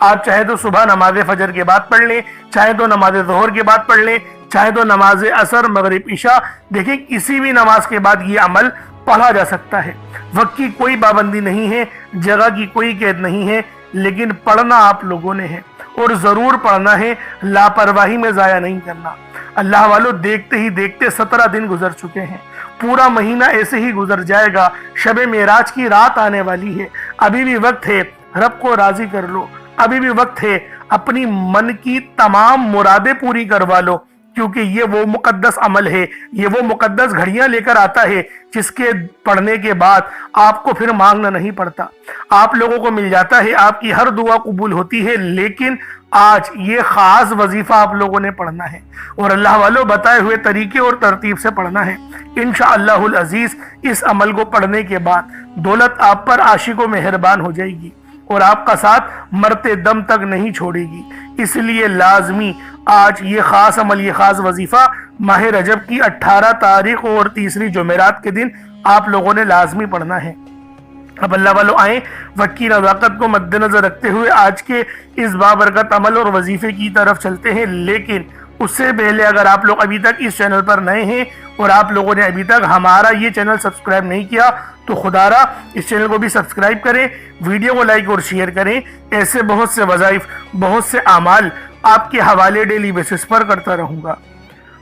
آپ چاہے تو صبح نماز فجر کے بعد پڑھ لیں، چاہے تو نماز ظہر کے بعد پڑھ لیں، چاہے تو نماز عصر مغرب عشاء، دیکھیں کسی بھی نماز کے بعد یہ عمل پڑھا جا سکتا ہے۔ وقت کی کوئی پابندی نہیں ہے، جگہ کی کوئی قید نہیں ہے، لیکن پڑھنا آپ لوگوں نے ہے اور ضرور پڑھنا ہے، لاپرواہی میں ضائع نہیں کرنا۔ اللہ والو، دیکھتے ہی دیکھتے 17 دن گزر چکے ہیں، پورا مہینہ ایسے ہی گزر جائے گا، شب معراج کی رات آنے والی ہے، ابھی بھی وقت ہے رب کو راضی کر لو، ابھی بھی وقت ہے اپنی من کی تمام مرادیں پوری کروا لو، کیونکہ یہ وہ مقدس عمل ہے، یہ وہ مقدس گھڑیاں لے کر آتا ہے جس کے پڑھنے کے بعد آپ کو پھر مانگنا نہیں پڑتا، آپ لوگوں کو مل جاتا ہے، آپ کی ہر دعا قبول ہوتی ہے۔ لیکن آج یہ خاص وظیفہ آپ لوگوں نے پڑھنا ہے اور اللہ والوں بتائے ہوئے طریقے اور ترتیب سے پڑھنا ہے۔ انشاءاللہ العزیز اس عمل کو پڑھنے کے بعد دولت آپ پر عاشق و مہربان ہو جائے گی اور آپ کا ساتھ مرتے دم تک نہیں چھوڑے گی۔ اس لیے لازمی آج یہ خاص عمل، یہ خاص وظیفہ ماہ رجب کی 18 تاریخ اور تیسری جمعرات کے دن آپ لوگوں نے لازمی پڑھنا ہے۔ اب اللہ والو آئیں، وقت کی نزاکت کو مد نظر رکھتے ہوئے آج کے اس بابرکت عمل اور وظیفے کی طرف چلتے ہیں۔ لیکن اس سے پہلے اگر آپ لوگ ابھی تک اس چینل پر نئے ہیں اور آپ لوگوں نے ابھی تک ہمارا یہ چینل سبسکرائب نہیں کیا تو خدا را اس چینل کو بھی سبسکرائب کریں، ویڈیو کو لائک اور شیئر کریں۔ ایسے بہت سے وظائف، بہت سے اعمال آپ کے حوالے ڈیلی بیسس پر کرتا رہوں گا۔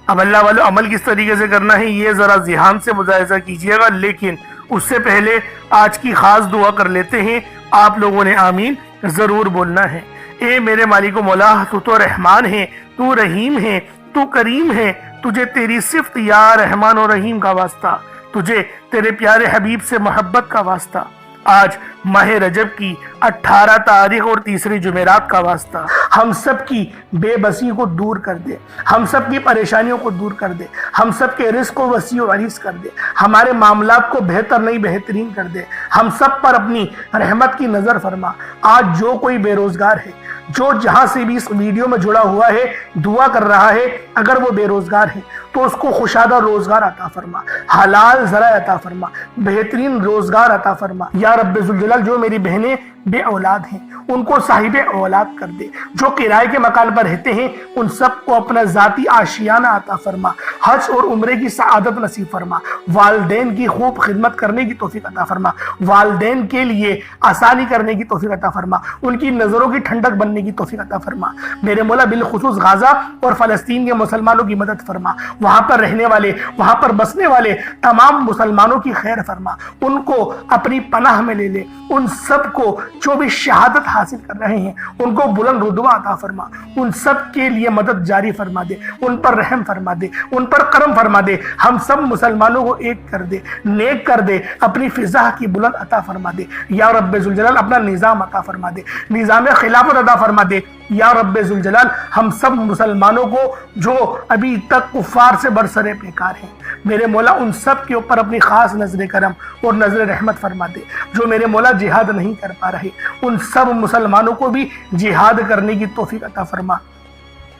اب اللہ والو عمل کس طریقے سے کرنا ہے یہ ذرا ذہان سے ملاحظہ کیجئے گا، لیکن اس سے پہلے آج کی خاص دعا کر لیتے ہیں۔ آپ لوگوں نے آمین ضرور بولنا ہے۔ اے میرے مالک و مولا، تو رحمان ہے، تو رحیم ہے، تو کریم ہے، تجھے تیری صفت یا رحمان و رحیم کا واسطہ، تجھے تیرے پیارے حبیب سے محبت کا واسطہ، آج ماہ رجب کی 18 تاریخ اور تیسری جمعرات کا واسطہ، ہم سب کی بے بسی کو دور کر دے، ہم سب کی پریشانیوں کو دور کر دے، ہم سب کے رزق کو وسیع و عریض کر دے، ہمارے معاملات کو بہتر نہیں بہترین کر دے، ہم سب پر اپنی رحمت کی نظر فرما۔ آج جو کوئی بے روزگار ہے، جو جہاں سے بھی اس ویڈیو میں جڑا ہوا ہے دعا کر رہا ہے، اگر وہ بے روزگار ہے تو اس کو خوشادہ روزگار عطا فرما، حلال ذرائع عطا فرما، بہترین روزگار عطا فرما۔ یا رب ذوالجلال، جو میری بہنیں بے اولاد ہیں ان کو صاحب اولاد کر دے، جو کرائے کے مکان پر رہتے ہیں ان سب کو اپنا ذاتی آشیانہ عطا فرما، حج اور عمرے کی سعادت نصیب فرما، والدین کی خوب خدمت کرنے کی توفیق عطا فرما، والدین کے لیے آسانی کرنے کی توفیق عطا فرما، ان کی نظروں کی ٹھنڈک بننے کی توفیق عطا فرما۔ میرے مولا بالخصوص غزہ اور فلسطین کے مسلمانوں کی مدد فرما، وہاں پر رہنے والے، وہاں پر بسنے والے تمام مسلمانوں کی خیر فرما، ان کو اپنی پناہ میں لے لے، ان سب کو جو بھی شہادت حاصل کر رہے ہیں ان کو بلند رتبہ عطا فرما، ان سب کے لیے مدد جاری فرما دے، ان پر رحم فرما دے، ان پر کرم فرما دے، ہم سب مسلمانوں کو ایک کر دے، نیک کر دے، اپنی فضا کی بلند عطا فرما دے۔ یا رب ذوالجلال اپنا نظام عطا فرما دے، نظام خلافت عطا فرما دے۔ یا رب ذوالجلال ہم سب مسلمانوں کو جو ابھی تک کفار سے برسر پیکار ہیں، میرے مولا ان سب کے اوپر اپنی خاص نظر کرم اور نظر رحمت فرما دے۔ جو میرے مولا جہاد نہیں کر پا رہے ان سب مسلمانوں کو بھی جہاد کرنے کی توفیق عطا فرما،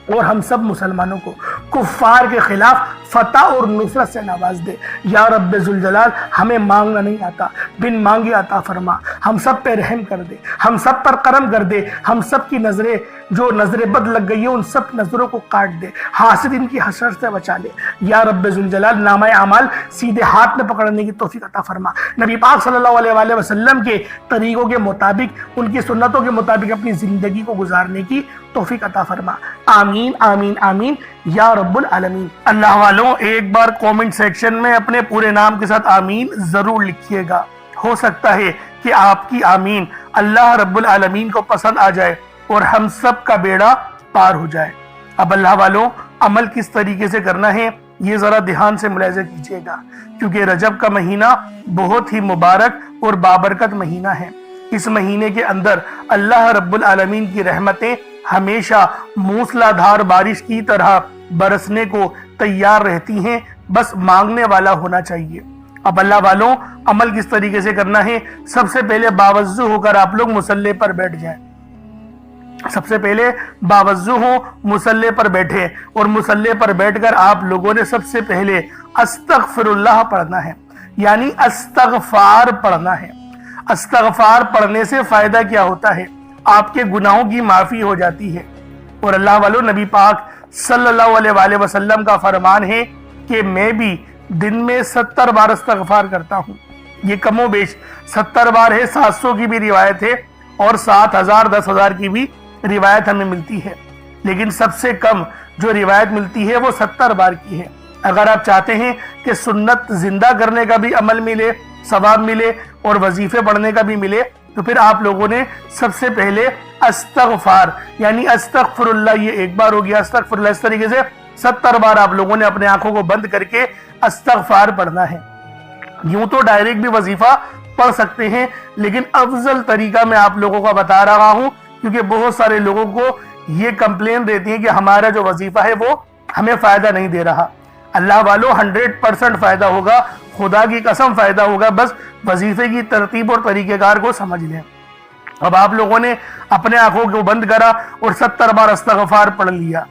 اور ہم سب مسلمانوں کو کفار کے خلاف فتح اور نصرت سے نواز دے۔ یا رب ذوالجلال ہمیں مانگنا نہیں آتا، بن مانگے عطا فرما، ہم سب پہ رحم کر دے، ہم سب پر کرم کر دے، ہم سب کی نظریں جو نظر بد لگ گئی ہے ان سب نظروں کو کاٹ دے، حاسدین کی حسرت سے بچا لے۔ یا رب ذوالجلال نامہ اعمال سیدھے ہاتھ میں پکڑنے کی توفیق عطا فرما، نبی پاک صلی اللہ علیہ وآلہ وسلم کے طریقوں کے مطابق، ان کی سنتوں کے مطابق اپنی زندگی کو گزارنے کی توفیق عطا فرما۔ آمین آمین آمین یا رب العالمین۔ اللہ والوں ایک بار کومنٹ سیکشن میں اپنے پورے نام کے ساتھ آمین ضرور لکھیے گا، ہو سکتا ہے کہ آپ کی آمین اللہ رب العالمین کو پسند آ جائے اور ہم سب کا بیڑا پار ہو جائے۔ اب اللہ والوں عمل کس طریقے سے کرنا ہے یہ ذرا دھیان سے ملاحظہ کیجیے گا، کیونکہ رجب کا مہینہ بہت ہی مبارک اور بابرکت مہینہ ہے۔ اس مہینے کے اندر اللہ رب العالمین کی رحمتیں ہمیشہ موسلا دھار بارش کی طرح برسنے کو تیار رہتی ہیں، بس مانگنے والا ہونا چاہیے۔ اب اللہ والوں عمل کس طریقے سے کرنا ہے، سب سے پہلے باوضو ہو کر آپ لوگ مصلی پر بیٹھ جائیں، سب سے پہلے باوضو ہو مصلی پر بیٹھے، اور مصلی پر بیٹھ کر آپ لوگوں نے سب سے پہلے استغفر اللہ پڑھنا ہے، یعنی استغفار پڑھنا ہے۔ استغفار پڑھنے سے فائدہ کیا ہوتا ہے؟ آپ کے گناہوں کی معافی ہو جاتی ہے۔ اور اللہ والو، نبی پاک صلی اللہ علیہ وآلہ وسلم کا فرمان ہے کہ میں بھی دن میں 70 بار استغفار کرتا ہوں۔ یہ کم و بیش 70 بار ہے، 700 کی بھی روایت ہے اور 7000 10,000 کی بھی روایت ہمیں ملتی ہے، لیکن سب سے کم جو روایت ملتی ہے وہ 70 بار کی ہے۔ اگر آپ چاہتے ہیں کہ سنت زندہ کرنے کا بھی عمل ملے، ثواب ملے اور وظیفے پڑھنے کا بھی ملے، تو پھر آپ لوگوں نے سب سے پہلے استغفار یعنی استغفر اللہ، یہ ایک بار ہو گیا، استغفر اللہ، اس طریقے سے 70 بار آپ لوگوں نے اپنے آنکھوں کو بند کر کے استغفار پڑھنا ہے۔ یوں تو ڈائریکٹ بھی وظیفہ پڑھ سکتے ہیں، لیکن افضل طریقہ میں آپ لوگوں کو بتا رہا ہوں، کیونکہ بہت سارے لوگوں کو یہ کمپلین دیتی ہے کہ ہمارا جو وظیفہ ہے وہ ہمیں فائدہ نہیں دے رہا۔ اللہ والو 100% فائدہ ہوگا، خدا کی قسم فائدہ ہوگا، بس وظیفے کی ترتیب اور طریقہ کار کو سمجھ لیں۔ اب آپ لوگوں نے اپنے آنکھوں کو بند کرا اور 70 بار استغفار پڑھ لیا،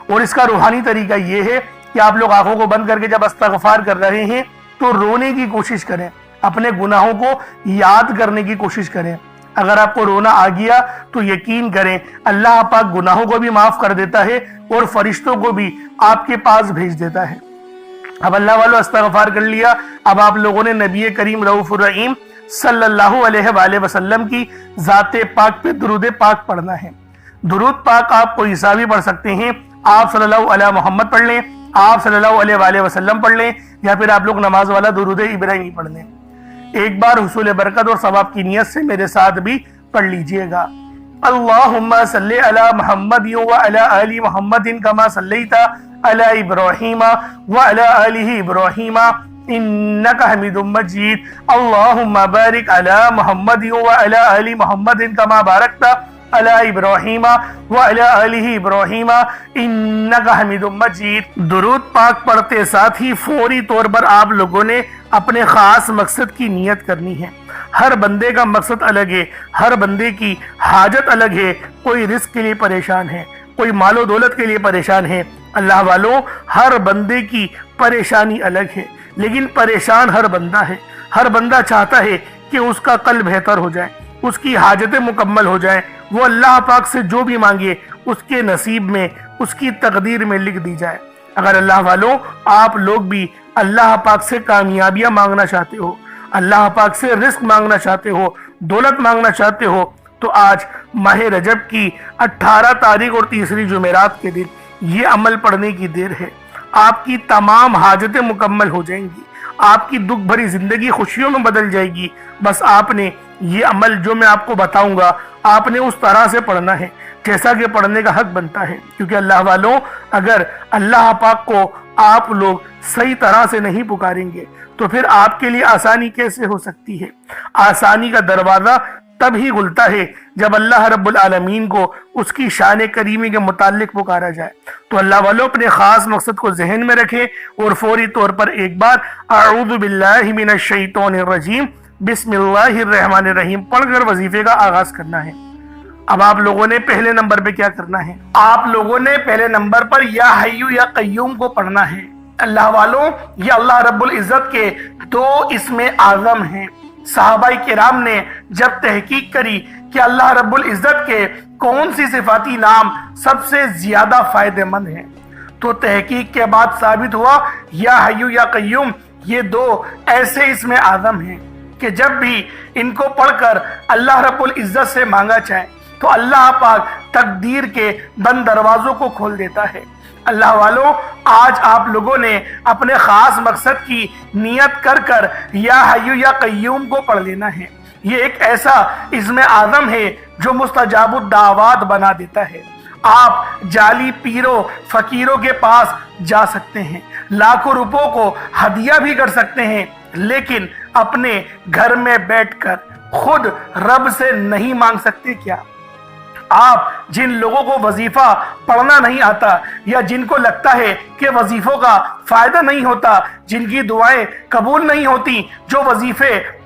اور اس کا روحانی طریقہ یہ ہے کہ آپ لوگ آنکھوں کو بند کر کے جب استغفار کر رہے ہیں تو رونے کی کوشش کریں، اپنے گناہوں کو یاد کرنے کی کوشش کریں۔ اگر آپ کو رونا آ گیا تو یقین کریں اللہ پاک گناہوں کو بھی معاف کر دیتا ہے اور فرشتوں کو بھی آپ کے پاس بھیج دیتا ہے۔ اب اللہ والو استغفار کر لیا، اب آپ لوگوں نے نبی کریم رؤوف الرحیم صلی اللہ علیہ وآلہ وسلم کی ذات پاک پہ درود پاک پڑھنا ہے۔ درود پاک آپ کوئی سا بھی پڑھ سکتے ہیں، آپ صلی اللہ علیہ محمد پڑھ لیں، آپ صلی اللہ علیہ وآلہ وسلم پڑھ لیں، یا پھر آپ لوگ نماز والا درود ابراہیمی پڑھ لیں۔ ایک بار حصول برکت اور ثواب کی نیت سے میرے ساتھ بھی پڑھ لیجئے گا۔ اللہم صلی علی محمد وعلی آل محمد کما صلیت علی ابراہیم وعلی آل ابراہیم انک حمید مجید۔ اللہم بارک علی محمد وعلی آل محمد کما بارکت علی ابراہیم وعلی آل ابراہیم انک حمید مجید۔ درود پاک پڑھتے ساتھ ہی فوری طور پر آپ لوگوں نے اپنے خاص مقصد کی نیت کرنی ہے۔ ہر بندے کا مقصد الگ ہے، ہر بندے کی حاجت الگ ہے، کوئی رزق کے لیے پریشان ہے، کوئی مال و دولت کے لیے پریشان ہے۔ اللہ والوں، ہر بندے کی پریشانی الگ ہے، لیکن پریشان ہر بندہ ہے۔ ہر بندہ چاہتا ہے کہ اس کا کل بہتر ہو جائے، اس کی حاجتیں مکمل ہو جائیں، وہ اللہ پاک سے جو بھی مانگے اس کے نصیب میں، اس کی تقدیر میں لکھ دی جائے۔ اگر اللہ والوں آپ لوگ بھی اللہ پاک سے کامیابیاں مانگنا چاہتے ہو، اللہ پاک سے رزق مانگنا چاہتے ہو، دولت مانگنا چاہتے ہو، تو آج ماہ رجب کی 18 تاریخ اور تیسری جمعرات کے دن یہ عمل پڑھنے کی دیر ہے۔ آپ کی تمام حاجتیں مکمل ہو جائیں گی، آپ کی دکھ بھری زندگی خوشیوں میں بدل جائے گی۔ بس آپ نے یہ عمل جو میں آپ کو بتاؤں گا آپ نے اس طرح سے پڑھنا ہے جیسا کہ پڑھنے کا حق بنتا ہے، کیونکہ اللہ والوں اگر اللہ پاک کو آپ لوگ صحیح طرح سے نہیں پکاریں گے تو پھر آپ کے لیے آسانی کیسے ہو سکتی ہے؟ آسانی کا دروازہ تب ہی کھلتا ہے جب اللہ رب العالمین کو اس کی شان کریمی کے متعلق پکارا جائے۔ تو اللہ والوں اپنے خاص مقصد کو ذہن میں رکھیں اور فوری طور پر ایک بار اعوذ باللہ من الشیطان الرجیم بسم اللہ الرحمن الرحیم پڑھ کر وظیفے کا آغاز کرنا ہے۔ اب آپ لوگوں نے پہلے نمبر پہ کیا کرنا ہے؟ آپ لوگوں نے پہلے نمبر پر یا حیو یا قیوم کو پڑھنا ہے۔ اللہ والوں یہ اللہ رب العزت کے 2 اسم اعظم ہیں۔ صحابہ کرام نے جب تحقیق کری کہ اللہ رب العزت کے کون سی صفاتی نام سب سے زیادہ فائدہ مند ہیں، تو تحقیق کے بعد ثابت ہوا یا حیو یا قیوم یہ 2 ایسے اسم اعظم ہیں کہ جب بھی ان کو پڑھ کر اللہ رب العزت سے مانگا جائے تو اللہ پاک تقدیر کے بند دروازوں کو کھول دیتا ہے۔ اللہ والوں آج آپ لوگوں نے اپنے خاص مقصد کی نیت کر کر یا حیو یا قیوم کو پڑھ لینا ہے۔ یہ ایک ایسا اسم اعظم ہے جو مستجاب الدعوات بنا دیتا ہے۔ آپ جعلی پیروں فقیروں کے پاس جا سکتے ہیں، لاکھوں روپوں کو ہدیہ بھی کر سکتے ہیں، لیکن اپنے گھر میں بیٹھ کر خود رب سے نہیں مانگ سکتے کیا؟ آپ جن لوگوں کو وظیفہ پڑھنا نہیں آتا یا جن کو لگتا ہے کہ وظیفوں کا فائدہ نہیں ہوتا، جن کی دعائیں قبول نہیں ہوتی، جو وظیفے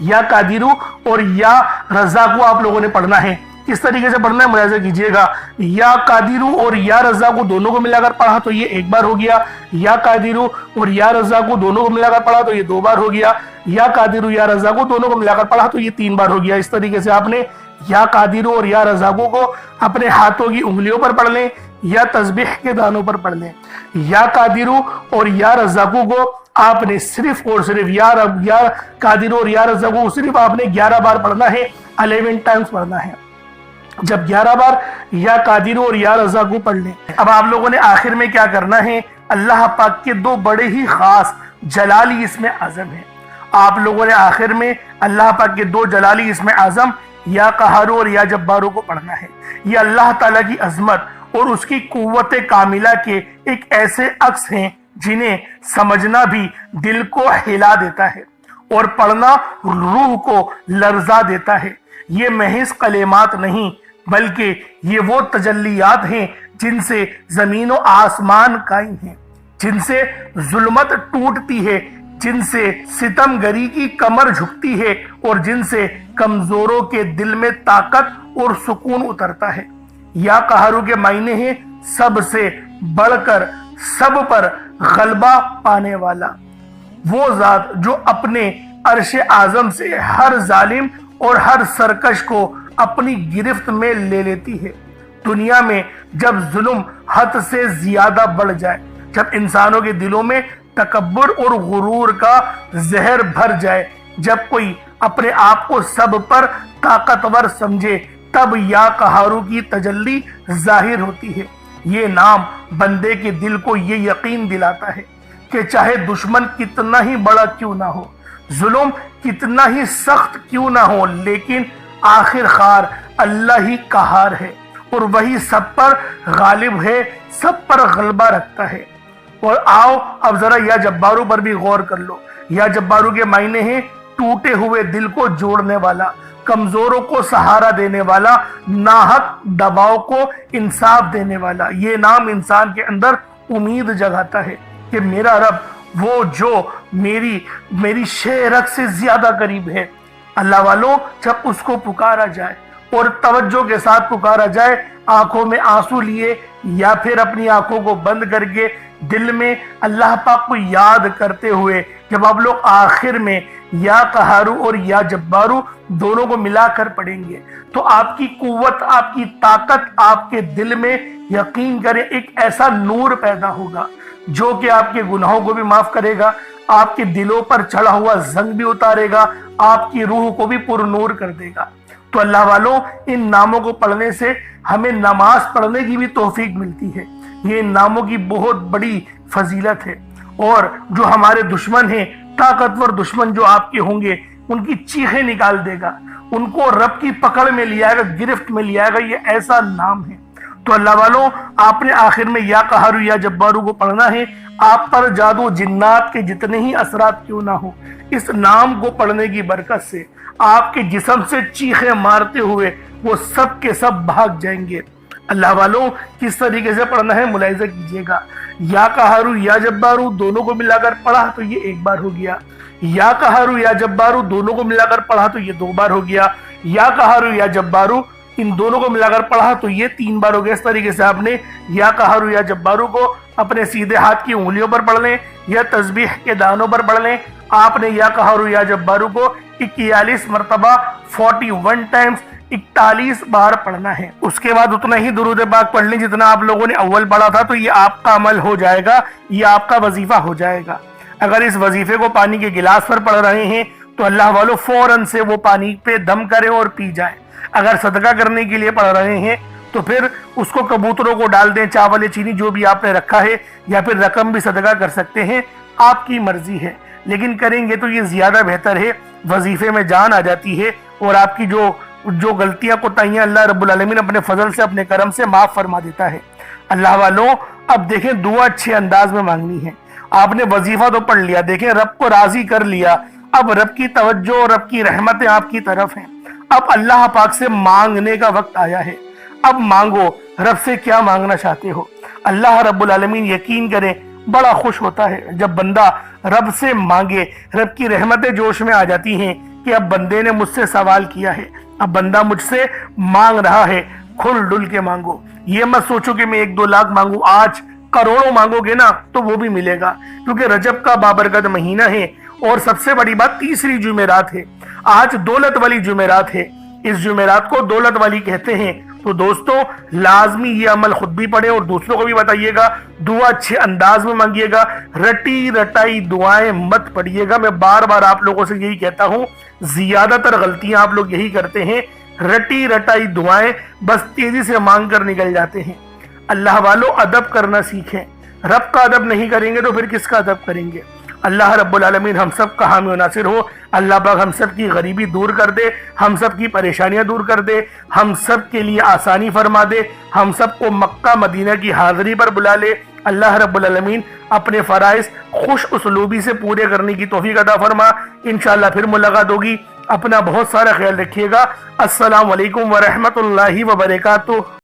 یا قادر اور یا رزاق کو آپ لوگوں نے پڑھنا ہے. کس طریقے سے پڑھنا ہے ملاحظہ کیجئے گا. یا قادر اور یا رزاق کو دونوں کو ملا کر پڑھا تو یہ ایک بار ہو گیا. یا قادر اور یا رزاق کو دونوں کو ملا کر پڑھا تو یہ دو بار ہو گیا. یا قادر یا رزاق کو دونوں کو ملا کر پڑھا تو یہ تین بار ہو گیا. اس طریقے سے آپ نے یا قادر اور یا رزاق کو اپنے ہاتھوں کی انگلیوں پر پڑھ لیں یا تسبیح کے دانوں پر پڑھ لیں. یا قادر اور یا رزاق کو آپ نے صرف اور صرف یا قادر اور یا رزاق کو صرف آپ نے 11 بار پڑھنا ہے, 11 ٹائمز پڑھنا ہے. جب 11 بار یا قادر اور یا رزاق کو پڑھ لیں, اب آپ لوگوں نے آخر میں کیا کرنا ہے, اللہ پاک کے دو بڑے ہی خاص جلالی اسم اعظم ہیں. آپ لوگوں نے آخر میں اللہ پاک کے دو جلالی اسم اعظم یا قہار اور یا جبار کو پڑھنا ہے. یہ اللہ تعالیٰ کی عظمت اور اس کی قوت کاملہ کے ایک ایسے عکس ہیں جنہیں سمجھنا بھی دل کو ہلا دیتا ہے اور پڑھنا روح کو لرزا دیتا ہے. یہ محض کلمات نہیں بلکہ یہ وہ تجلیات ہیں جن سے زمین و آسمان قائم ہیں, جن سے ظلمت ٹوٹتی ہے, جن سے ستم گری کی کمر جھکتی ہے اور جن سے کمزوروں کے دل میں طاقت اور سکون اترتا ہے. یا قہرو کے معنی ہیں سب سے بڑھ کر سب پر غلبہ پانے والا, وہ ذات جو اپنے عرش اعظم سے ہر ظالم اور ہر سرکش کو اپنی گرفت میں لے لیتی ہے. دنیا میں جب ظلم حد سے زیادہ بڑھ جائے, جب انسانوں کے دلوں میں تکبر اور غرور کا زہر بھر جائے, جب کوئی اپنے آپ کو سب پر طاقتور سمجھے, تب یا قہارو کی تجلی ظاہر ہوتی ہے. یہ نام بندے کے دل کو یہ یقین دلاتا ہے کہ چاہے دشمن کتنا ہی بڑا کیوں نہ ہو, ظلم کتنا ہی سخت کیوں نہ ہو, لیکن آخر کار اللہ ہی قہار ہے اور وہی سب پر غالب ہے, سب پر غلبہ رکھتا ہے. اور آؤ اب ذرا یا جبارو پر بھی غور کر لو. یا جبارو کے معنی ہیں ٹوٹے ہوئے دل کو جوڑنے والا, کمزوروں کو سہارا دینے والا, ناحق دباؤ کو انصاف دینے والا. یہ نام انسان کے اندر امید جگاتا ہے کہ میرا رب وہ جو میری شہرت سے زیادہ قریب ہے. اللہ والوں, جب اس کو پکارا جائے اور توجہ کے ساتھ پکارا جائے, آنکھوں میں آنسو لیے یا پھر اپنی آنکھوں کو بند کر کے دل میں اللہ پاک کو یاد کرتے ہوئے, جب آپ لوگ آخر میں یا قہارو اور یا جبارو دونوں کو ملا کر پڑھیں گے تو آپ کی قوت, آپ کی طاقت, آپ کے دل میں یقین کریں ایک ایسا نور پیدا ہوگا جو کہ آپ کے گناہوں کو بھی معاف کرے گا, آپ کے دلوں پر چڑھا ہوا زنگ بھی اتارے گا, آپ کی روح کو بھی پر نور کر دے گا. تو اللہ والوں, ان ناموں کو پڑھنے سے ہمیں نماز پڑھنے کی بھی توفیق ملتی ہے. یہ ان ناموں کی بہت بڑی فضیلت ہے. اور جو ہمارے دشمن ہیں, طاقتور دشمن جو آپ کے ہوں گے, ان کی چیخیں نکال دے گا, ان کو رب کی پکڑ میں لے آئے گا, گرفت میں لے آئے گا. یہ ایسا نام ہے. تو اللہ والوں, آپ نے آخر میں یا قہارو یا جبارو کو پڑھنا ہے. آپ پر جادو جنات کے جتنے ہی اثرات کیوں نہ ہو, اس نام کو پڑھنے کی برکت سے آپ کے جسم سے چیخیں مارتے ہوئے وہ سب کے سب بھاگ جائیں گے. اللہ والوں, کس طریقے سے پڑھنا ہے ملاحظہ کیجئے گا. یا قہارو یا جبارو دونوں کو ملا کر پڑھا تو یہ ایک بار ہو گیا. یا قہارو یا جبارو دونوں کو ملا کر پڑھا تو یہ دو بار ہو گیا. یا قہارو یا جبارو ان دونوں کو ملا کر پڑھا تو یہ تین بار ہو گیا. اس طریقے سے آپ نے یا قہارو یا جبارو کو اپنے سیدھے ہاتھ کی انگلیوں پر پڑھ لیں یا تسبیح کے دانوں پر پڑھ لیں. آپ نے یا قہارو یا جبارو کو 41 مرتبہ 41 ٹائمز 41 بار پڑھنا ہے. اس کے بعد اتنا ہی درود پاک پڑھ لیں جتنا آپ لوگوں نے اول پڑھا تھا, تو یہ آپ کا عمل ہو جائے گا, یہ آپ کا وظیفہ ہو جائے گا. اگر اس وظیفے کو پانی کے گلاس پر پڑھ رہے ہیں تو اللہ والوں فوراً سے وہ پانی پہ دم کریں اور پی جائیں. اگر صدقہ کرنے کے لیے پڑھ رہے ہیں تو پھر اس کو کبوتروں کو ڈال دیں, چاول چینی جو بھی آپ نے رکھا ہے, یا پھر رقم بھی صدقہ کر سکتے ہیں, آپ کی مرضی ہے. لیکن کریں گے تو یہ زیادہ بہتر ہے. وظیفے میں جان آ جاتی ہے اور آپ کی جو غلطیاں کوتاہیاں اللہ رب العالمین اپنے فضل سے اپنے کرم سے معاف فرما دیتا ہے. اللہ والوں, اب دیکھیں دعا اچھے انداز میں مانگنی ہے. آپ نے وظیفہ تو پڑھ لیا, دیکھیں رب کو راضی کر لیا, اب رب کی توجہ اور رب کی رحمتیں آپ کی طرف ہیں. اب اللہ پاک سے مانگنے کا وقت آیا ہے. اب مانگو, رب سے کیا مانگنا چاہتے ہو. اللہ رب العالمین یقین کریں بڑا خوش ہوتا ہے جب بندہ رب سے مانگے، رب کی رحمتیں جوش میں آ جاتی ہیں کہ اب بندے نے مجھ سے سوال کیا ہے، اب بندہ مجھ سے مانگ رہا ہے، کھل ڈل کے مانگو۔ یہ مت سوچو کہ میں 1-2 لاکھ مانگوں، آج کروڑوں مانگو گے نا تو وہ بھی ملے گا، کیونکہ رجب کا بابرکت مہینہ ہے، اور سب سے بڑی بات تیسری جمعرات ہے، آج دولت والی جمعرات ہے، اس جمعرات کو دولت والی کہتے ہیں۔ تو دوستو لازمی یہ عمل خود بھی پڑھیں اور دوسروں کو بھی بتائیے گا، دعا اچھے انداز میں مانگیے گا، رٹی رٹائی دعائیں مت پڑھیے گا۔ میں بار بار آپ لوگوں سے یہی کہتا ہوں، زیادہ تر غلطیاں آپ لوگ یہی کرتے ہیں، رٹی رٹائی دعائیں بس تیزی سے مانگ کر نکل جاتے ہیں۔ اللہ والو ادب کرنا سیکھیں، رب کا ادب نہیں کریں گے تو پھر کس کا ادب کریں گے؟ اللہ رب العالمین ہم سب کا حامی و ناصر ہو۔ اللہ پاک ہم سب کی غریبی دور کر دے، ہم سب کی پریشانیاں دور کر دے، ہم سب کے لیے آسانی فرما دے، ہم سب کو مکہ مدینہ کی حاضری پر بلا لے۔ اللہ رب العالمین اپنے فرائض خوش اسلوبی سے پورے کرنے کی توفیق عطا فرما۔ انشاءاللہ پھر ملاقات ہوگی، اپنا بہت سارا خیال رکھیے گا۔ السلام علیکم ورحمۃ اللہ وبرکاتہ۔